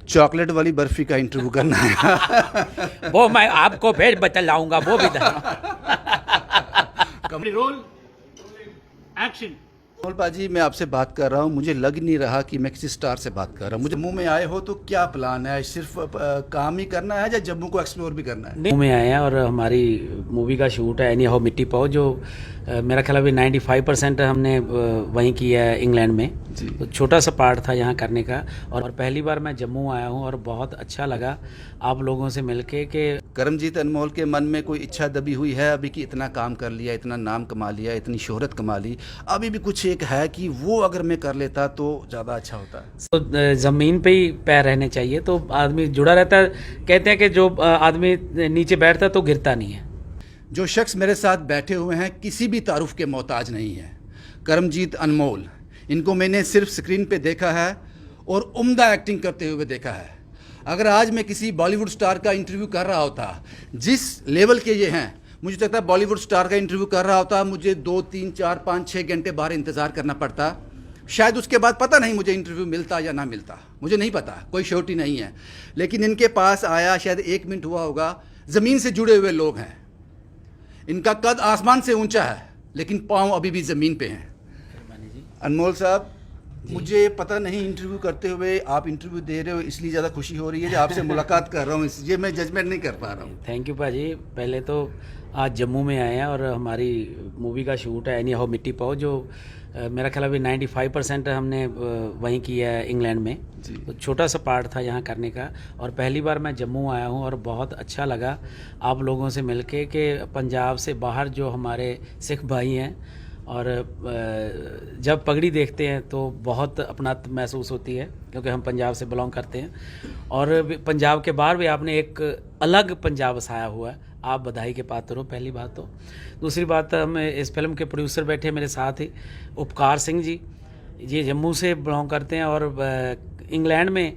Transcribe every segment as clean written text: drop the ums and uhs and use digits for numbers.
Chocolate वाली बर्फी का interview करना है। वो मैं आपको फिर बतलाऊंगा वो भी रोल एक्शन। कमल पाजी, मैं आपसे बात कर रहा हूँ, मुझे लग नहीं रहा कि मैं किसी स्टार से बात कर रहा हूँ। मुझे मुंह में आए हो तो क्या प्लान है? सिर्फ काम ही करना है या जम्मू को एक्सप्लोर भी करना है? मुंह में आए हैं और हमारी मूवी का शूट है एनी हाउ मिट्टी पाओ, जो मेरा ख्याल अभी 95% हमने वहीं किया है इंग्लैंड में। तो छोटा सा पार्ट था यहाँ करने का, और पहली बार मैं जम्मू आया हूँ और बहुत अच्छा लगा आप लोगों से मिलके कि करमजीत अनमोल के मन में कोई इच्छा दबी हुई है अभी कि इतना काम कर लिया, इतना नाम कमा लिया, इतनी शोहरत कमा ली, अभी भी कुछ एक है कि वो अगर मैं कर लेता तो ज़्यादा अच्छा होता है? तो ज़मीन पे ही पैर रहने चाहिए तो आदमी जुड़ा रहता है। कहते हैं कि जो आदमी नीचे बैठता है तो गिरता नहीं है। जो शख्स मेरे साथ बैठे हुए हैं किसी भी तारुफ के मोहताज नहीं है। करमजीत अनमोल, इनको मैंने सिर्फ स्क्रीन पे देखा है और उम्दा एक्टिंग करते हुए देखा है। अगर आज मैं किसी बॉलीवुड स्टार का इंटरव्यू कर रहा होता, जिस लेवल के ये हैं, मुझे लगता है बॉलीवुड स्टार का इंटरव्यू कर रहा होता मुझे 2, 3, 4, 5, 6 घंटे बाहर इंतज़ार करना पड़ता। शायद उसके बाद पता नहीं मुझे इंटरव्यू मिलता या ना मिलता, मुझे नहीं पता, कोई श्योरिटी नहीं है। लेकिन इनके पास आया शायद 1 मिनट हुआ होगा। ज़मीन से जुड़े हुए लोग हैं, इनका कद आसमान से ऊंचा है लेकिन पाँव अभी भी ज़मीन पे हैं। अनमोल साहब, मुझे पता नहीं इंटरव्यू करते हुए आप इंटरव्यू दे रहे हो इसलिए ज़्यादा खुशी हो रही है जो आपसे मुलाकात कर रहा हूँ, इसलिए मैं जजमेंट नहीं कर पा रहा हूँ। थैंक यू भाजी। पहले तो आज जम्मू में आए हैं और हमारी मूवी का शूट है एनी हाउ मिट्टी पाओ, जो मेरा ख्याल अभी 95% हमने वहीं किया है इंग्लैंड में। तो छोटा सा पार्ट था यहाँ करने का, और पहली बार मैं जम्मू आया हूँ और बहुत अच्छा लगा आप लोगों से मिलके कि पंजाब से बाहर जो हमारे सिख भाई हैं, और जब पगड़ी देखते हैं तो बहुत अपनात महसूस होती है क्योंकि हम पंजाब से बिलोंग करते हैं। और पंजाब के बाहर भी आपने एक अलग पंजाब बसाया हुआ है, आप बधाई के पात्र हो, पहली बात तो। दूसरी बात, हम इस फिल्म के प्रोड्यूसर बैठे मेरे साथ ही, उपकार सिंह जी, ये जम्मू से बिलोंग करते हैं और इंग्लैंड में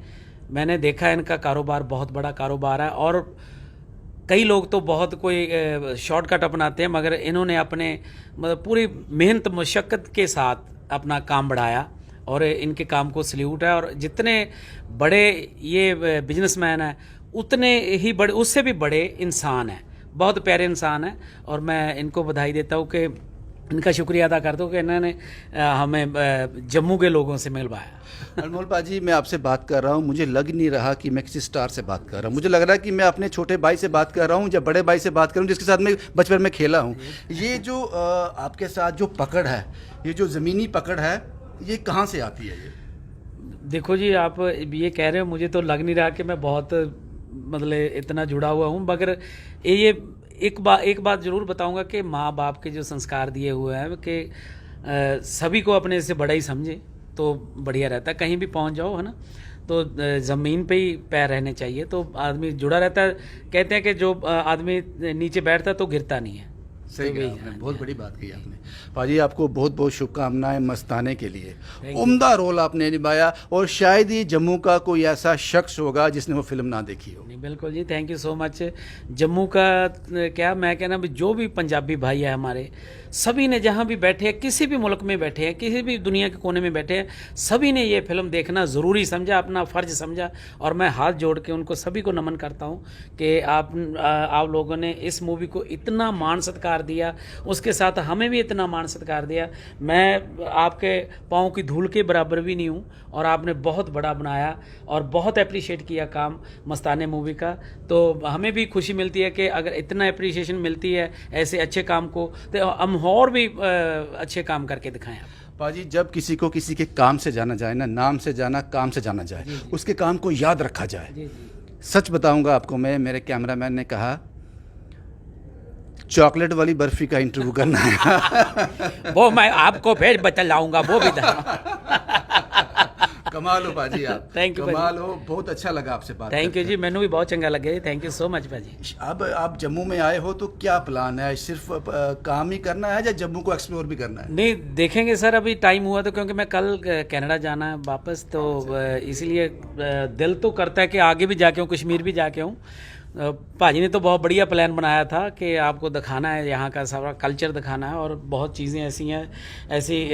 मैंने देखा है इनका कारोबार बहुत बड़ा कारोबार है। और कई लोग तो बहुत कोई शॉर्टकट अपनाते हैं, मगर इन्होंने अपने मतलब पूरी मेहनत मशक्क़त के साथ अपना काम बढ़ाया और इनके काम को सल्यूट है। और जितने बड़े ये बिजनेसमैन हैं उतने ही बड़े, उससे भी बड़े इंसान हैं, बहुत प्यारे इंसान हैं। और मैं इनको बधाई देता हूँ कि इनका शुक्रिया अदा करता हूँ कि इन्होंने हमें जम्मू के लोगों से मिलवाया। अनमोल पाजी, मैं आपसे बात कर रहा हूँ, मुझे लग नहीं रहा कि मैं किसी स्टार से बात कर रहा हूँ। मुझे लग रहा है कि मैं अपने छोटे भाई से बात कर रहा हूँ या बड़े भाई से बात कर रहा हूँ जिसके साथ मैं बचपन में खेला हूँ। ये जो आपके साथ जो पकड़ है, ये जो ज़मीनी पकड़ है, ये कहाँ से आती है? ये देखो जी, आप ये कह रहे हो, मुझे तो लग नहीं रहा कि मैं बहुत मतलब इतना जुड़ा हुआ हूँ, मगर ये एक बात ज़रूर बताऊँगा कि माँ बाप के जो संस्कार दिए हुए हैं कि सभी को अपने से बड़ा ही समझे तो बढ़िया रहता है। कहीं भी पहुंच जाओ, है ना, तो ज़मीन पे ही पैर रहने चाहिए तो आदमी जुड़ा रहता है। कहते हैं कि जो आदमी नीचे बैठता है तो गिरता नहीं है। सही कहा आपने, बहुत बड़ी बात कही आपने। पाजी, आपको बहुत बहुत शुभकामनाएं मस्ताने के लिए। उम्दा रोल आपने निभाया और शायद ही जम्मू का कोई ऐसा शख्स होगा जिसने वो फिल्म ना देखी हो। नहीं, बिल्कुल जी, thank you so much. Jammu का क्या मैं कहना, जो भी पंजाबी भाई है हमारे, सभी ने जहाँ भी बैठे हैं, किसी भी मुल्क में बैठे हैं, किसी भी दुनिया के कोने में बैठे हैं, सभी ने ये फिल्म देखना ज़रूरी समझा, अपना फ़र्ज़ समझा। और मैं हाथ जोड़ के उनको सभी को नमन करता हूँ कि आप लोगों ने इस मूवी को इतना मान सत्कार दिया, उसके साथ हमें भी इतना मान सत्कार दिया। मैं आपके पाँव की धूल के बराबर भी नहीं हूँ और आपने बहुत बड़ा बनाया और बहुत अप्रिशिएट किया काम मस्ताने मूवी का। तो हमें भी खुशी मिलती है कि अगर इतना अप्रिसिएशन मिलती है ऐसे अच्छे काम को, तो हम और भी अच्छे काम करके दिखाएं। पाजी, जब किसी को किसी के काम से जाना जाए ना, नाम से जाना, काम से जाना जाए, उसके काम को याद रखा जाए। सच बताऊंगा आपको, मैं, मेरे कैमरामैन ने कहा चॉकलेट वाली बर्फी का इंटरव्यू करना है। वो मैं आपको फिर बतलाऊंगा वो भी कमाल हो पाजी आप। थैंक यू, कमाल हो, बहुत अच्छा लगा आपसे बात। थैंक यू जी, मैंने भी बहुत चंगा लगे। थैंक यू सो मच भाजी। अब आप जम्मू में आए हो तो क्या प्लान है? सिर्फ काम ही करना है या जम्मू को एक्सप्लोर भी करना है? नहीं, देखेंगे सर, अभी टाइम हुआ तो, क्योंकि मैं कल कनाडा जाना है वापस, तो इसीलिए दिल तो करता है कि आगे भी जाके हूँ, कश्मीर भी जाके हूँ। भाजी ने तो बहुत बढ़िया प्लान बनाया था कि आपको दिखाना है, यहाँ का सारा कल्चर दिखाना है, और बहुत चीज़ें ऐसी हैं, ऐसी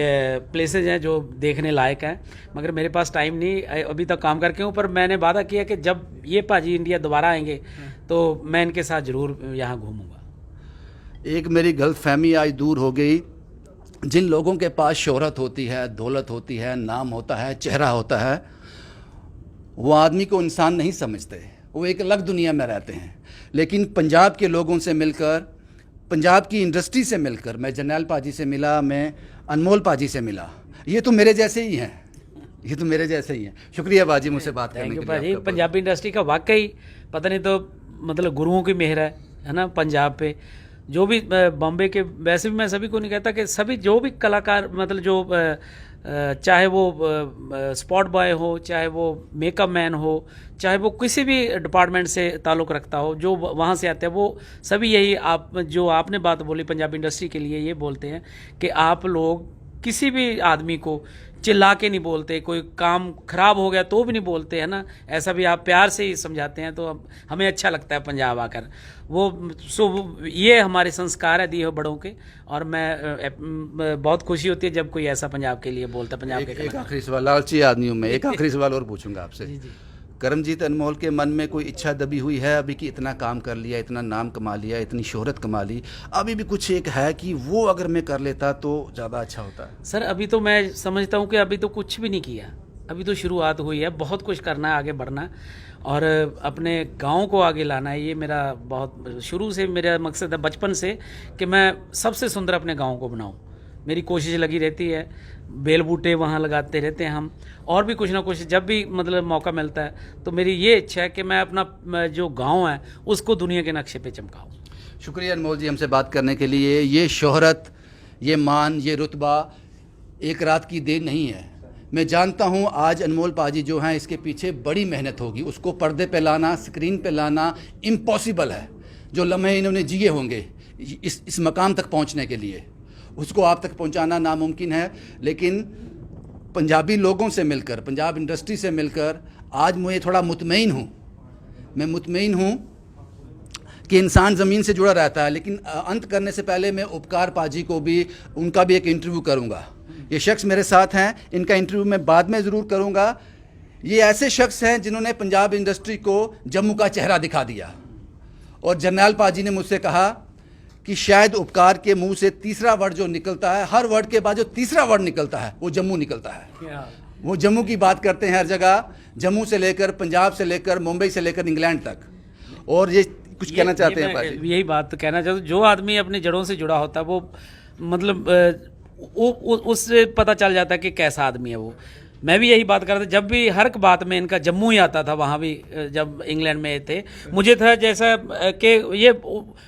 प्लेसेज हैं जो देखने लायक हैं, मगर मेरे पास टाइम नहीं, अभी तक काम करके हूँ। पर मैंने वादा किया कि जब ये भाजी इंडिया दोबारा आएंगे तो मैं इनके साथ ज़रूर यहाँ घूमूँगा। एक मेरी गलतफहमी आज दूर हो गई। जिन लोगों के पास शोहरत होती है, दौलत होती है, नाम होता है, चेहरा होता है, वो आदमी को इंसान नहीं समझते, वो एक अलग दुनिया में रहते हैं। लेकिन पंजाब के लोगों से मिलकर, पंजाब की इंडस्ट्री से मिलकर, मैं जरनैल पाजी से मिला, मैं अनमोल पाजी से मिला, ये तो मेरे जैसे ही हैं, ये तो मेरे जैसे ही हैं। शुक्रिया बाजी मुझसे बात करने के लिए। भाजी पंजाबी इंडस्ट्री का वाकई पता नहीं, तो मतलब गुरुओं की मेहर है ना पंजाब पे। जो भी बॉम्बे के, वैसे भी मैं सभी को नहीं कहता कि सभी जो भी कलाकार, मतलब जो चाहे वो स्पॉट बॉय हो, चाहे वो मेकअप मैन हो, चाहे वो किसी भी डिपार्टमेंट से ताल्लुक़ रखता हो, जो वहाँ से आते हैं, वो सभी यही जो आपने बात बोली पंजाबी इंडस्ट्री के लिए, ये बोलते हैं कि आप लोग किसी भी आदमी को चिल्ला के नहीं बोलते, कोई काम खराब हो गया तो भी नहीं बोलते, है ना, ऐसा भी आप प्यार से ही समझाते हैं। तो हमें अच्छा लगता है पंजाब आकर। ये हमारे संस्कार है दिए बड़ों के, और मैं बहुत खुशी होती है जब कोई ऐसा पंजाब के लिए बोलता है। पंजाब के एक आखिरी सवाल, लालची आदमी हूँ मैं, एक आखिरी सवाल और पूछूंगा आपसे। करमजीत अनमोल के मन में कोई इच्छा दबी हुई है अभी कि इतना काम कर लिया, इतना नाम कमा लिया, इतनी शोहरत कमा ली, अभी भी कुछ एक है कि वो अगर मैं कर लेता तो ज़्यादा अच्छा होता? सर अभी तो मैं समझता हूँ कि अभी तो कुछ भी नहीं किया, अभी तो शुरुआत हुई है। बहुत कुछ करना है, आगे बढ़ना है, और अपने गांव को आगे लाना है। ये मेरा बहुत शुरू से मेरा मकसद है, बचपन से, कि मैं सबसे सुंदर अपने गाँव को बनाऊँ। मेरी कोशिश लगी रहती है, बेल बूटे वहाँ लगाते रहते हैं हम, और भी कुछ ना कुछ जब भी मतलब मौका मिलता है। तो मेरी ये इच्छा है कि मैं अपना जो गांव है उसको दुनिया के नक्शे पे चमकाऊं। शुक्रिया अनमोल जी हमसे बात करने के लिए। ये शोहरत, ये मान, ये रुतबा एक रात की देन नहीं है। मैं जानता हूँ आज अनमोल पाजी जो हैं इसके पीछे बड़ी मेहनत होगी, उसको पर्दे पे लाना, स्क्रीन पे लाना इम्पॉसिबल है। जो लम्हे इन्होंने जिए होंगे इस मकाम तक पहुँचने के लिए, उसको आप तक पहुंचाना नामुमकिन है। लेकिन पंजाबी लोगों से मिलकर, पंजाब इंडस्ट्री से मिलकर आज मैं थोड़ा मुतमईन हूँ। मैं मुतमईन हूँ कि इंसान ज़मीन से जुड़ा रहता है। लेकिन अंत करने से पहले मैं उपकार पाजी को भी, उनका भी एक इंटरव्यू करूँगा। ये शख्स मेरे साथ हैं, इनका इंटरव्यू मैं बाद में ज़रूर करूँगा। ये ऐसे शख्स हैं जिन्होंने पंजाब इंडस्ट्री को जम्मू का चेहरा दिखा दिया। और जरनैल पाजी ने मुझसे कहा कि शायद उपकार के मुंह से तीसरा वर्ड जो निकलता है, हर वर्ड के बाद जो तीसरा वर्ड निकलता है वो जम्मू निकलता है। वो जम्मू की बात करते हैं हर जगह, जम्मू से लेकर, पंजाब से लेकर, मुंबई से लेकर इंग्लैंड तक। और ये कुछ कहना चाहते हैं पाजी? यही बात कहना चाहता हूँ, जो आदमी अपनी जड़ों से जुड़ा होता है वो मतलब उससे पता चल जाता है कि कैसा आदमी है वो। मैं भी यही बात कर रहा था, जब भी हर बात में इनका जम्मू ही आता था। वहाँ भी जब इंग्लैंड में थे, मुझे था जैसा कि ये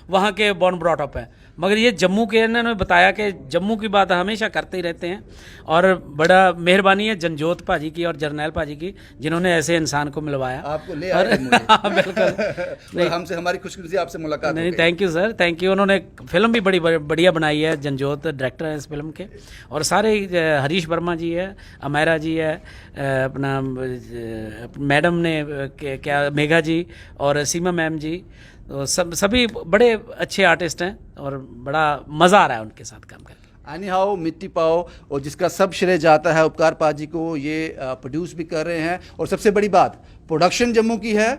वहाँ के बॉर्न ब्रॉट अप है, मगर ये जम्मू के, इन्होंने बताया कि जम्मू की बात हमेशा करते ही रहते हैं। और बड़ा मेहरबानी है जनजोत भाजी की और जरनैल भाजी की, जिन्होंने ऐसे इंसान को मिलवाया। आपको ले आए बिल्कुल हमसे, हमारी खुशकिस्मती आपसे मुलाकात नहीं, thank you sir, thank you. उन्होंने फिल्म भी बड़ी बढ़िया बनाई है, जनजोत डायरेक्टर है इस फिल्म के, और सारे हरीश वर्मा जी है, अमेरा जी है, अपना मैडम ने क्या मेघा जी और सीमा मैम जी, तो सभी बड़े अच्छे आर्टिस्ट हैं और बड़ा मज़ा आ रहा है उनके साथ काम करके। एनी हाउ मिट्टी पाओ, और जिसका सब श्रेय जाता है उपकार पाजी को, ये प्रोड्यूस भी कर रहे हैं। और सबसे बड़ी बात, प्रोडक्शन जम्मू की है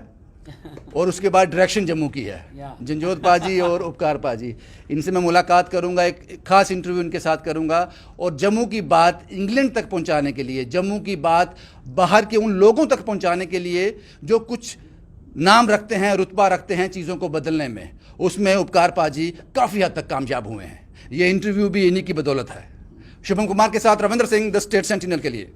और उसके बाद डायरेक्शन जम्मू की है। जनजोत पाजी और उपकार पाजी, इनसे मैं मुलाकात करूंगा, एक खास इंटरव्यू इनके साथ करूंगा। और जम्मू की बात इंग्लैंड तक पहुंचाने के लिए, जम्मू की बात बाहर के उन लोगों तक पहुंचाने के लिए जो कुछ नाम रखते हैं, रुतबा रखते हैं चीज़ों को बदलने में, उसमें उपकार पाजी काफ़ी हद तक कामयाब हुए हैं। ये इंटरव्यू भी इन्हीं की बदौलत है। शुभम कुमार के साथ Ravindra Singh, the state sentinel के लिए।